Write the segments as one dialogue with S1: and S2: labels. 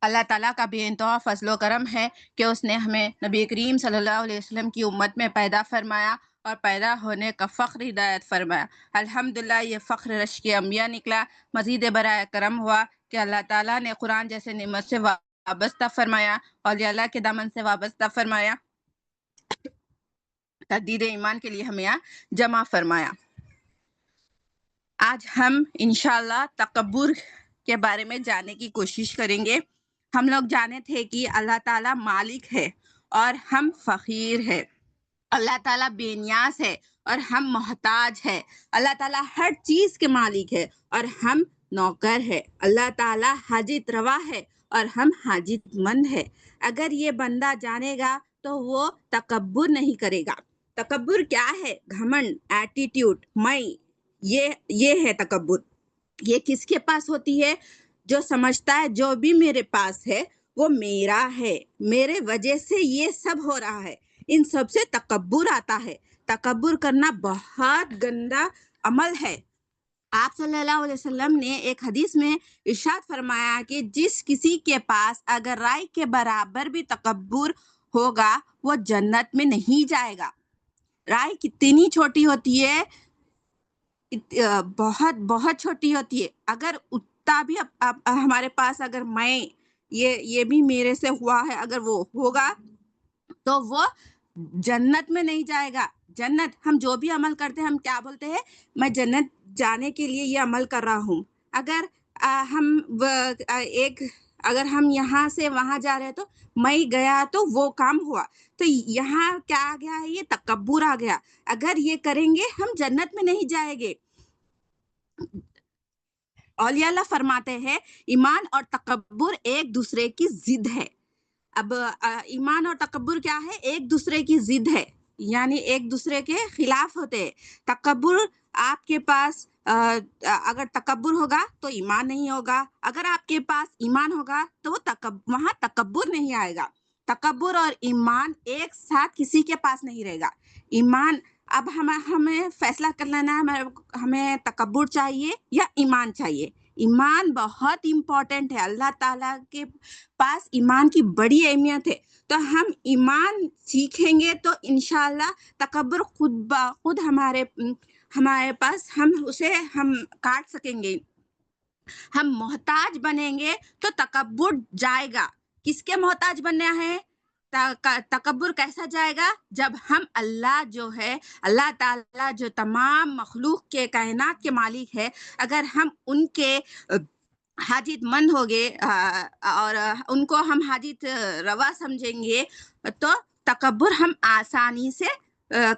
S1: اللہ تعالیٰ کا بے انتہا فضل و کرم ہے کہ اس نے ہمیں نبی کریم صلی اللہ علیہ وسلم کی امت میں پیدا فرمایا اور پیدا ہونے کا فخر ہدایت فرمایا۔ الحمدللہ یہ فخر رشک انبیاء نکلا۔ مزید برائے کرم ہوا کہ اللہ تعالیٰ نے قرآن جیسے نعمت سے وابستہ فرمایا، اولیاء اللہ کے دامن سے وابستہ فرمایا، تجدید ایمان کے لیے ہمیں یہاں جمع فرمایا۔ آج ہم انشاءاللہ تکبر کے بارے میں جاننے کی کوشش کریں گے۔ ہم لوگ جانے تھے کہ اللہ تعالیٰ مالک ہے اور ہم فقیر ہے۔ اللہ تعالیٰ بے نیاز ہے اور ہم محتاج ہے۔ اللہ تعالیٰ ہر چیز کے مالک ہے اور ہم نوکر ہے۔ اللہ تعالیٰ حاجت روا ہے اور ہم حاجت مند ہے۔ اگر یہ بندہ جانے گا تو وہ تکبر نہیں کرے گا۔ تکبر کیا ہے؟ گھمنڈ، ایٹیٹیوڈ، میں، یہ ہے تکبر۔ یہ کس کے پاس ہوتی ہے؟ جو سمجھتا ہے جو بھی میرے پاس ہے وہ میرا ہے، میرے وجہ سے یہ سب ہو رہا ہے، ان سب سے تکبر آتا ہے۔ تکبر کرنا بہت گندا عمل ہے۔ آپ صلی اللہ علیہ وسلم نے ایک حدیث میں ارشاد فرمایا کہ جس کسی کے پاس اگر رائی کے برابر بھی تکبر ہوگا وہ جنت میں نہیں جائے گا۔ رائی کتنی چھوٹی ہوتی ہے؟ بہت بہت چھوٹی ہوتی ہے۔ اگر اتنا بھی ہمارے پاس اگر میں یہ بھی میرے سے ہوا ہے اگر وہ ہوگا تو وہ جنت میں نہیں جائے گا۔ جنت ہم جو بھی عمل کرتے ہیں ہم کیا بولتے ہیں؟ میں جنت جانے کے لیے یہ عمل کر رہا ہوں۔ اگر ہم یہاں سے وہاں جا رہے تو میں گیا تو وہ کام ہوا، تو یہاں کیا آ گیا ہے؟ یہ تکبر آ گیا۔ اگر یہ کریں گے ہم جنت میں نہیں جائیں گے۔ اولیاء اللہ فرماتے ہیں ایمان اور تکبر ایک دوسرے کی ضد ہے۔ اب ایمان اور تکبر کیا ہے؟ ایک دوسرے کی ضد ہے، یعنی ایک دوسرے کے خلاف ہوتے ہیں۔ تکبر آپ کے پاس اگر تکبر ہوگا تو ایمان نہیں ہوگا، اگر آپ کے پاس ایمان ہوگا تو وہاں تکبر نہیں آئے گا۔ تکبر اور ایمان ایک ساتھ کسی کے پاس نہیں رہے گا۔ ایمان، اب ہمیں فیصلہ کر لینا ہے ہمیں تکبر چاہیے یا ایمان چاہیے۔ ایمان بہت امپورٹنٹ ہے، اللہ تعالیٰ کے پاس ایمان کی بڑی اہمیت ہے۔ تو ہم ایمان سیکھیں گے تو انشاءاللہ تکبر خود بخود ہمارے پاس ہم اسے کاٹ سکیں گے۔ ہم محتاج بنیں گے تو تکبر جائے گا۔ کس کے محتاج بننا ہے؟ تکبر کیسا جائے گا؟ جب ہم اللہ جو ہے، اللہ تعالیٰ جو تمام مخلوق کے کائنات کے مالک ہے، اگر ہم ان کے حاجت مند ہوگے اور ان کو ہم حاجت روا سمجھیں گے تو تکبر ہم آسانی سے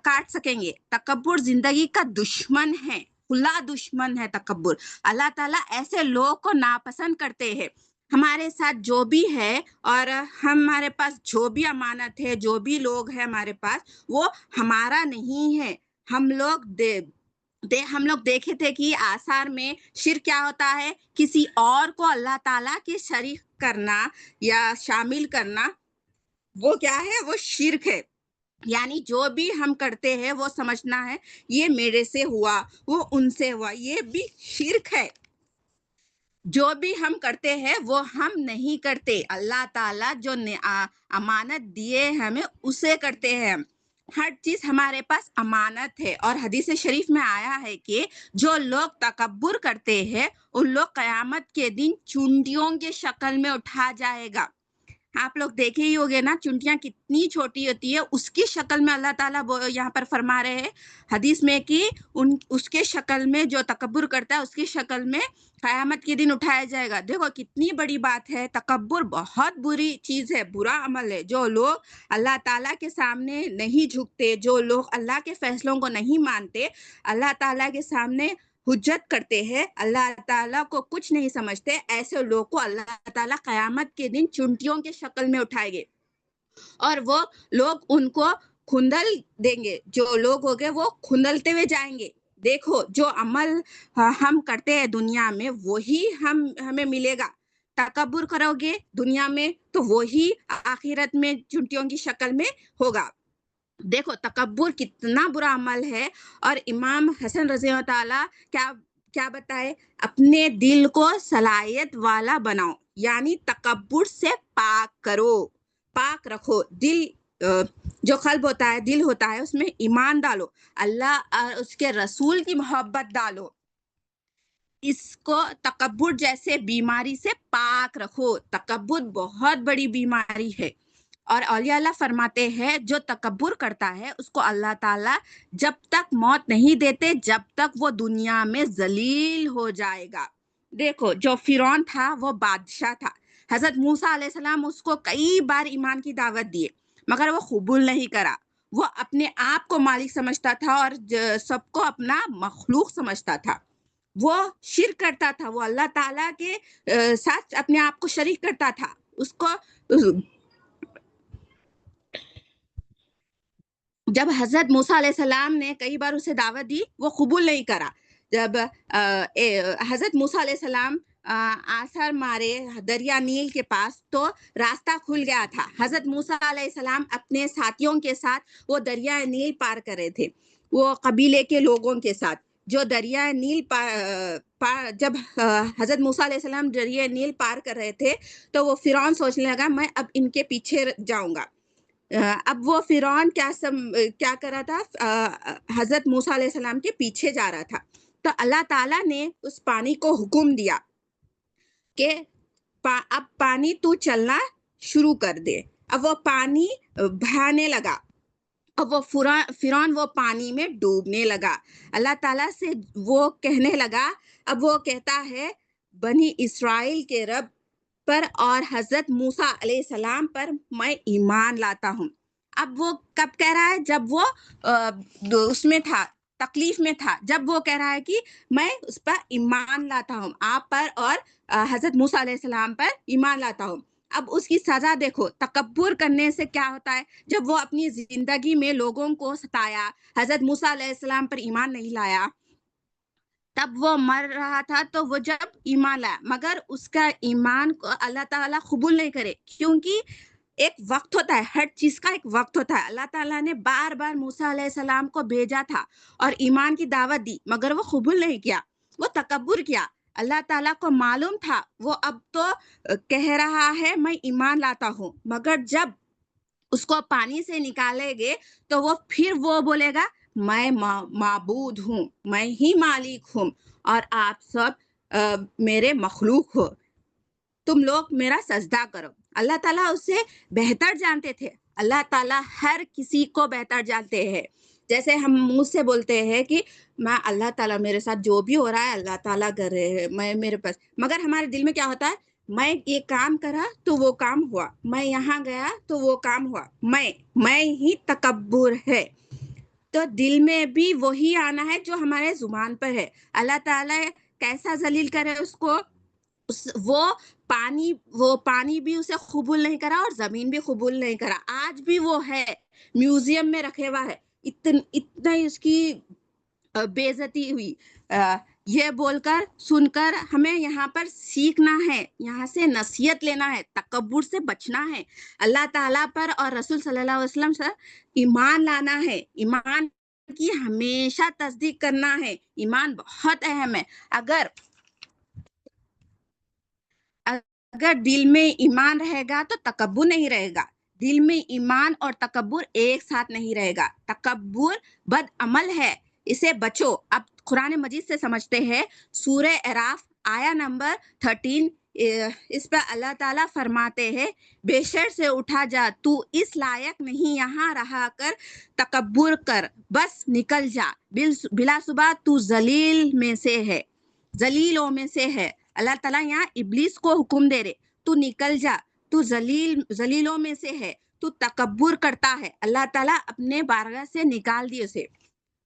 S1: کاٹ سکیں گے۔ تکبر زندگی کا دشمن ہے، کھلا دشمن ہے تکبر۔ اللہ تعالیٰ ایسے لوگوں کو ناپسند کرتے ہیں۔ ہمارے ساتھ جو بھی ہے اور ہمارے پاس جو بھی امانت ہے، جو بھی لوگ ہیں ہمارے پاس، وہ ہمارا نہیں ہے۔ ہم لوگ دیکھے تھے کہ آثار میں شرک کیا ہوتا ہے؟ کسی اور کو اللہ تعالیٰ کے شریک کرنا یا شامل کرنا، وہ کیا ہے؟ وہ شرک ہے۔ یعنی جو بھی ہم کرتے ہیں وہ سمجھنا ہے یہ میرے سے ہوا، وہ ان سے ہوا، یہ بھی شرک ہے۔ جو بھی ہم کرتے ہیں وہ ہم نہیں کرتے، اللہ تعالیٰ جو امانت دیے ہمیں اسے کرتے ہیں۔ ہر چیز ہمارے پاس امانت ہے، اور حدیث شریف میں آیا ہے کہ جو لوگ تکبر کرتے ہیں ان لوگ قیامت کے دن چونٹیوں کے شکل میں اٹھا جائے گا۔ آپ لوگ دیکھے ہی ہوگے نا، چونٹیاں کتنی چھوٹی ہوتی ہے، اس کی شکل میں اللہ تعالیٰ یہاں پر فرما رہے ہیں حدیث میں کہ اس کے شکل میں جو تکبر کرتا ہے اس کی شکل میں قیامت کے دن اٹھایا جائے گا۔ دیکھو کتنی بڑی بات ہے۔ تکبر بہت بری چیز ہے، برا عمل ہے۔ جو لوگ اللہ تعالیٰ کے سامنے نہیں جھکتے، جو لوگ اللہ کے فیصلوں کو نہیں مانتے، اللہ تعالیٰ کے سامنے حجت کرتے ہیں، اللہ تعالیٰ کو کچھ نہیں سمجھتے، ایسے لوگ کو اللہ تعالیٰ قیامت کے دن چونٹیوں کے شکل میں اٹھائے گے اور وہ لوگ ان کو کھندل دیں گے۔ جو لوگ ہوگے وہ کھندلتے ہوئے جائیں گے۔ دیکھو جو عمل ہم کرتے ہیں دنیا میں وہی ہمیں ملے گا۔ تکبر کرو گے دنیا میں تو وہی آخرت میں چونٹیوں کی شکل میں ہوگا۔ دیکھو تکبر کتنا برا عمل ہے. اور امام حسن رضی اللہ تعالیٰ کیا کیا بتائے, اپنے دل کو صلاحیت والا بناؤ, یعنی تکبر سے پاک کرو, پاک رکھو دل. جو قلب ہوتا ہے, دل ہوتا ہے, اس میں ایمان ڈالو, اللہ اور اس کے رسول کی محبت ڈالو, اس کو تکبر جیسے بیماری سے پاک رکھو. تکبر بہت بڑی بیماری ہے. اور اولیاء اللہ فرماتے ہیں جو تکبر کرتا ہے اس کو اللہ تعالیٰ جب تک موت نہیں دیتے جب تک وہ دنیا میں ذلیل ہو جائے گا. دیکھو جو فرعون تھا وہ بادشاہ تھا, حضرت موسیٰ علیہ السلام اس کو کئی بار ایمان کی دعوت دیے مگر وہ قبول نہیں کرا. وہ اپنے آپ کو مالک سمجھتا تھا اور سب کو اپنا مخلوق سمجھتا تھا. وہ شرک کرتا تھا, وہ اللہ تعالیٰ کے ساتھ اپنے آپ کو شریک کرتا تھا. اس کو جب حضرت موسیٰ علیہ السلام نے کئی بار اسے دعوت دی وہ قبول نہیں کرا. جب حضرت موسیٰ علیہ السلام آثار مارے دریا نیل کے پاس تو راستہ کھل گیا تھا. حضرت موسیٰ علیہ السلام اپنے ساتھیوں کے ساتھ وہ دریا نیل پار کر رہے تھے, وہ قبیلے کے لوگوں کے ساتھ جو دریا نیل جب حضرت موسیٰ علیہ السلام دریا نیل پار کر رہے تھے تو وہ فرعون سوچنے لگا میں اب ان کے پیچھے جاؤں گا. اب وہ فرعون کیا کر رہا تھا, حضرت موسیٰ علیہ السلام کے پیچھے جا رہا تھا. تو اللہ تعالیٰ نے اس پانی کو حکم دیا کہ اب پانی تو چلنا شروع کر دے. اب وہ پانی بہانے لگا, اب وہ فرعون وہ پانی میں ڈوبنے لگا. اللہ تعالیٰ سے وہ کہنے لگا, اب وہ کہتا ہے بنی اسرائیل کے رب پر اور حضرت موسیٰ علیہ السلام پر میں ایمان لاتا ہوں. اب وہ کب کہہ رہا ہے, جب وہ اس میں تھا, تکلیف میں تھا, جب وہ کہہ رہا ہے کہ میں اس پر ایمان لاتا ہوں, آپ پر اور حضرت موسیٰ علیہ السلام پر ایمان لاتا ہوں. اب اس کی سزا دیکھو, تکبر کرنے سے کیا ہوتا ہے, جب وہ اپنی زندگی میں لوگوں کو ستایا, حضرت موسیٰ علیہ السلام پر ایمان نہیں لایا, تب وہ مر رہا تھا تو وہ جب ایمان لایا مگر اس کا ایمان کو اللہ تعالیٰ قبول نہیں کرے, کیونکہ ایک وقت ہوتا ہے, ہر چیز کا ایک وقت ہوتا ہے. اللہ تعالیٰ نے بار بار موسیٰ علیہ السلام کو بھیجا تھا اور ایمان کی دعوت دی مگر وہ قبول نہیں کیا, وہ تکبر کیا. اللہ تعالیٰ کو معلوم تھا وہ اب تو کہہ رہا ہے میں ایمان لاتا ہوں, مگر جب اس کو پانی سے نکالے گے تو وہ پھر وہ بولے گا میں معبود ہوں, میں ہی مالک ہوں اور آپ سب میرے مخلوق ہو, تم لوگ میرا سجدہ کرو. اللہ تعالیٰ اسے بہتر جانتے تھے. اللہ تعالیٰ ہر کسی کو بہتر جانتے ہیں. جیسے ہم منہ سے بولتے ہیں کہ میں اللہ تعالیٰ میرے ساتھ جو بھی ہو رہا ہے اللہ تعالیٰ کر رہے ہیں, میں میرے پاس, مگر ہمارے دل میں کیا ہوتا ہے, میں یہ کام کرا تو وہ کام ہوا, میں یہاں گیا تو وہ کام ہوا, میں ہی تکبر ہے. تو دل میں بھی وہی آنا ہے جو ہمارے زبان پر ہے. اللہ تعالیٰ کیسا ذلیل کرے اس کو, وہ پانی بھی اسے قبول نہیں کرا اور زمین بھی قبول نہیں کرا. آج بھی وہ ہے, میوزیم میں رکھے ہوا ہے. اتنا اس کی بے عزتی ہوئی. یہ بول کر سن کر ہمیں یہاں پر سیکھنا ہے, یہاں سے نصیحت لینا ہے, تکبر سے بچنا ہے, اللہ تعالیٰ پر اور رسول صلی اللہ علیہ وسلم سے ایمان لانا ہے, ایمان کی ہمیشہ تصدیق کرنا ہے. ایمان بہت اہم ہے. اگر دل میں ایمان رہے گا تو تکبر نہیں رہے گا. دل میں ایمان اور تکبر ایک ساتھ نہیں رہے گا. تکبر بد عمل ہے, اسے بچو. اب قرآن مجید سے سمجھتے ہیں. سورہ اعراف آیا نمبر 13, اس پہ اللہ تعالیٰ فرماتے ہیں بے شر سے اٹھا جا, تو اس لائق نہیں یہاں رہا کر تکبر کر, بس نکل جا, بلا صبح تو ذلیل میں سے ہے, ذلیلوں میں سے ہے. اللہ تعالیٰ یہاں ابلیس کو حکم دے رہے, تو نکل جا, تو ذلیلوں میں سے ہے, تو تکبر کرتا ہے. اللہ تعالیٰ اپنے بارگاہ سے نکال دیے اسے.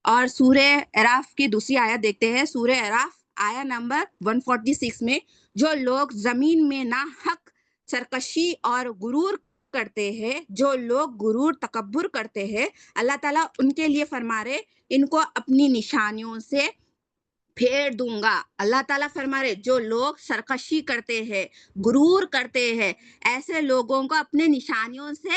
S1: اور سورہ اعراف کی دوسری آیت دیکھتے ہیں. سورہ اعراف آیا نمبر 146 میں, جو لوگ زمین میں ناحق سرکشی اور غرور کرتے ہیں, جو لوگ غرور تکبر کرتے ہیں, اللہ تعالیٰ ان کے لیے فرما رہے ان کو اپنی نشانیوں سے پھیر دوں گا. اللہ تعالیٰ فرما رہے جو لوگ سرکشی کرتے ہیں, غرور کرتے ہیں, ایسے لوگوں کو اپنے نشانیوں سے